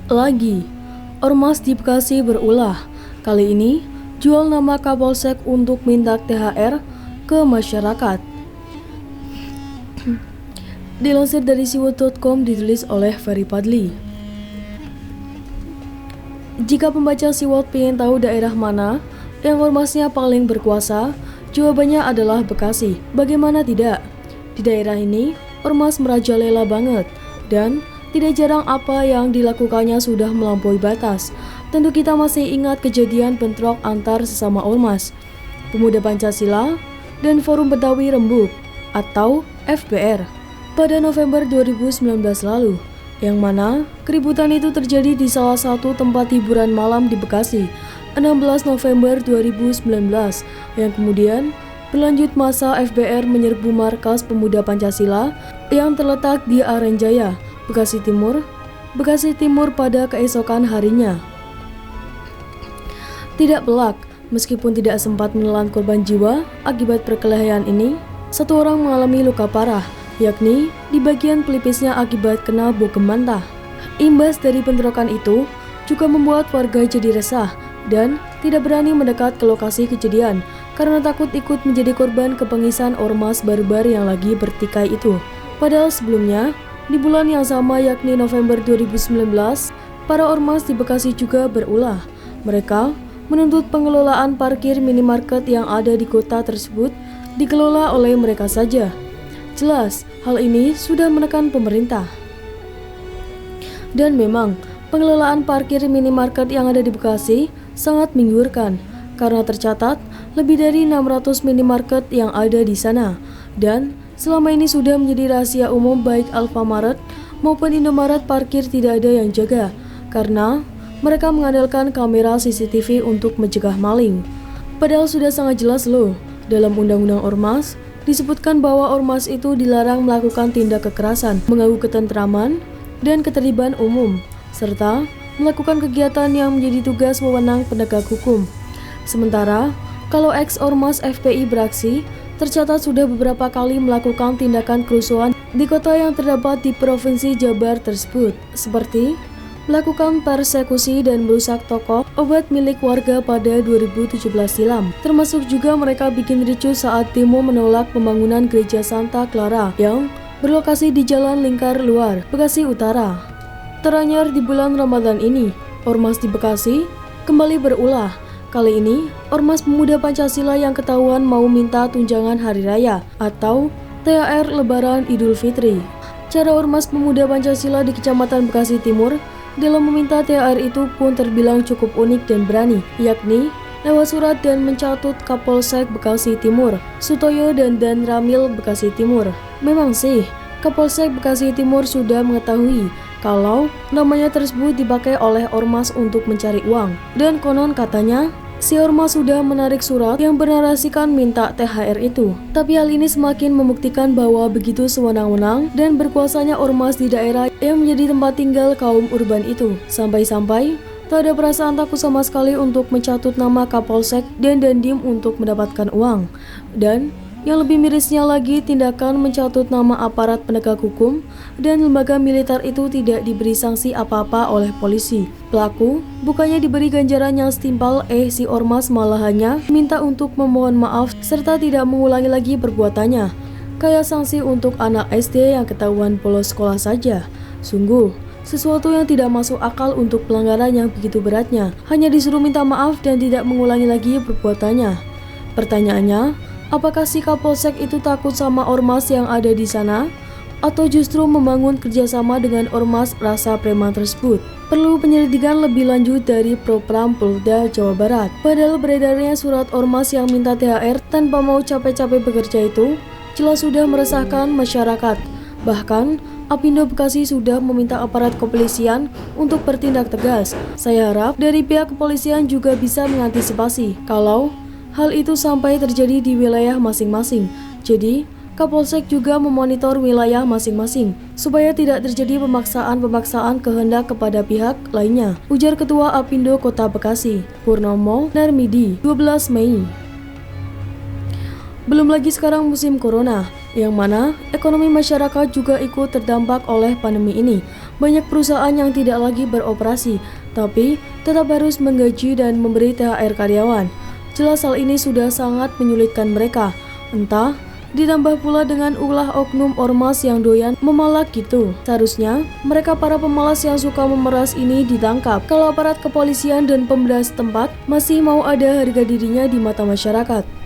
Lagi, Ormas di Bekasi berulah. Kali ini, jual nama Kapolsek untuk minta THR ke masyarakat. Dilansir dari siwot.com, ditulis oleh Ferry Padli. Jika pembaca siwot ingin tahu daerah mana yang ormasnya paling berkuasa, jawabannya adalah Bekasi. Bagaimana tidak? Di daerah ini, ormas merajalela banget, dan tidak jarang apa yang dilakukannya sudah melampaui batas. Tentu kita masih ingat kejadian bentrok antar sesama ormas, Pemuda Pancasila, dan Forum Betawi Rembuk atau FBR pada November 2019 lalu, yang mana keributan itu terjadi di salah satu tempat hiburan malam di Bekasi 16 November 2019, yang kemudian berlanjut masa FBR menyerbu markas Pemuda Pancasila yang terletak di Arenjaya, Bekasi Timur pada keesokan harinya. Tidak pelak, meskipun tidak sempat menelan korban jiwa akibat perkelahian ini, satu orang mengalami luka parah, yakni di bagian pelipisnya akibat kena bokem mentah. Imbas dari bentrokan itu juga membuat warga jadi resah dan tidak berani mendekat ke lokasi kejadian karena takut ikut menjadi korban kepengisan ormas barbar yang lagi bertikai itu. Padahal sebelumnya, di bulan yang sama yakni November 2019, para ormas di Bekasi juga berulah. Mereka menuntut pengelolaan parkir minimarket yang ada di kota tersebut dikelola oleh mereka saja. Jelas, hal ini sudah menekan pemerintah. Dan memang, pengelolaan parkir minimarket yang ada di Bekasi sangat menggiurkan karena tercatat lebih dari 600 minimarket yang ada di sana. Dan selama ini sudah menjadi rahasia umum baik Alfamart maupun Indomaret parkir tidak ada yang jaga karena mereka mengandalkan kamera CCTV untuk mencegah maling. Padahal sudah sangat jelas loh, dalam Undang-Undang Ormas disebutkan bahwa ormas itu dilarang melakukan tindak kekerasan, mengganggu ketentraman dan ketertiban umum, serta melakukan kegiatan yang menjadi tugas wewenang penegak hukum. Sementara, kalau ex-ormas FPI beraksi, tercatat sudah beberapa kali melakukan tindakan kerusuhan di kota yang terdapat di Provinsi Jabar tersebut, seperti melakukan persekusi dan merusak toko obat milik warga pada 2017 silam. Termasuk juga mereka bikin ricuh saat demo menolak pembangunan Gereja Santa Clara yang berlokasi di Jalan Lingkar Luar, Bekasi Utara. Teranyar di bulan Ramadan ini, ormas di Bekasi kembali berulah. Kali ini, Ormas Pemuda Pancasila yang ketahuan mau minta tunjangan hari raya atau THR Lebaran Idul Fitri. Cara Ormas Pemuda Pancasila di Kecamatan Bekasi Timur dalam meminta THR itu pun terbilang cukup unik dan berani, yakni lewat surat dan mencatut Kapolsek Bekasi Timur, Sutoyo dan Ramil Bekasi Timur. Memang sih, Kapolsek Bekasi Timur sudah mengetahui kalau namanya tersebut dipakai oleh ormas untuk mencari uang. Dan konon katanya, si ormas sudah menarik surat yang bernarasikan minta THR itu. Tapi hal ini semakin membuktikan bahwa begitu sewenang-wenang dan berkuasanya ormas di daerah yang menjadi tempat tinggal kaum urban itu. Sampai-sampai tak ada perasaan takut sama sekali untuk mencatut nama Kapolsek dan Dandim untuk mendapatkan uang. Dan yang lebih mirisnya lagi, tindakan mencatut nama aparat penegak hukum dan lembaga militer itu tidak diberi sanksi apa-apa oleh polisi. Pelaku bukannya diberi ganjaran yang setimpal, si ormas malah hanya minta untuk memohon maaf serta tidak mengulangi lagi perbuatannya. Kayak sanksi untuk anak SD yang ketahuan bolos sekolah saja. Sungguh, sesuatu yang tidak masuk akal untuk pelanggaran yang begitu beratnya. Hanya disuruh minta maaf dan tidak mengulangi lagi perbuatannya. Pertanyaannya, apakah si Kapolsek itu takut sama ormas yang ada di sana? Atau justru membangun kerjasama dengan ormas rasa preman tersebut? Perlu penyelidikan lebih lanjut dari Propram Polda Jawa Barat. Padahal beredarnya surat ormas yang minta THR tanpa mau capek-capek bekerja itu jelas sudah meresahkan masyarakat. Bahkan, Apindo Bekasi sudah meminta aparat kepolisian untuk bertindak tegas. Saya harap dari pihak kepolisian juga bisa mengantisipasi kalau hal itu sampai terjadi di wilayah masing-masing. Jadi, Kapolsek juga memonitor wilayah masing-masing supaya tidak terjadi pemaksaan kehendak kepada pihak lainnya, ujar Ketua Apindo Kota Bekasi, Purnomo Narmidi, 12 Mei. Belum lagi sekarang musim corona, yang mana ekonomi masyarakat juga ikut terdampak oleh pandemi ini. Banyak perusahaan yang tidak lagi beroperasi, tapi tetap harus menggaji dan memberi THR karyawan. Jelas hal ini sudah sangat menyulitkan mereka. Entah, ditambah pula dengan ulah oknum ormas yang doyan memalak gitu. Seharusnya, mereka para pemalas yang suka memeras ini ditangkap kalau aparat kepolisian dan pemerintah setempat masih mau ada harga dirinya di mata masyarakat.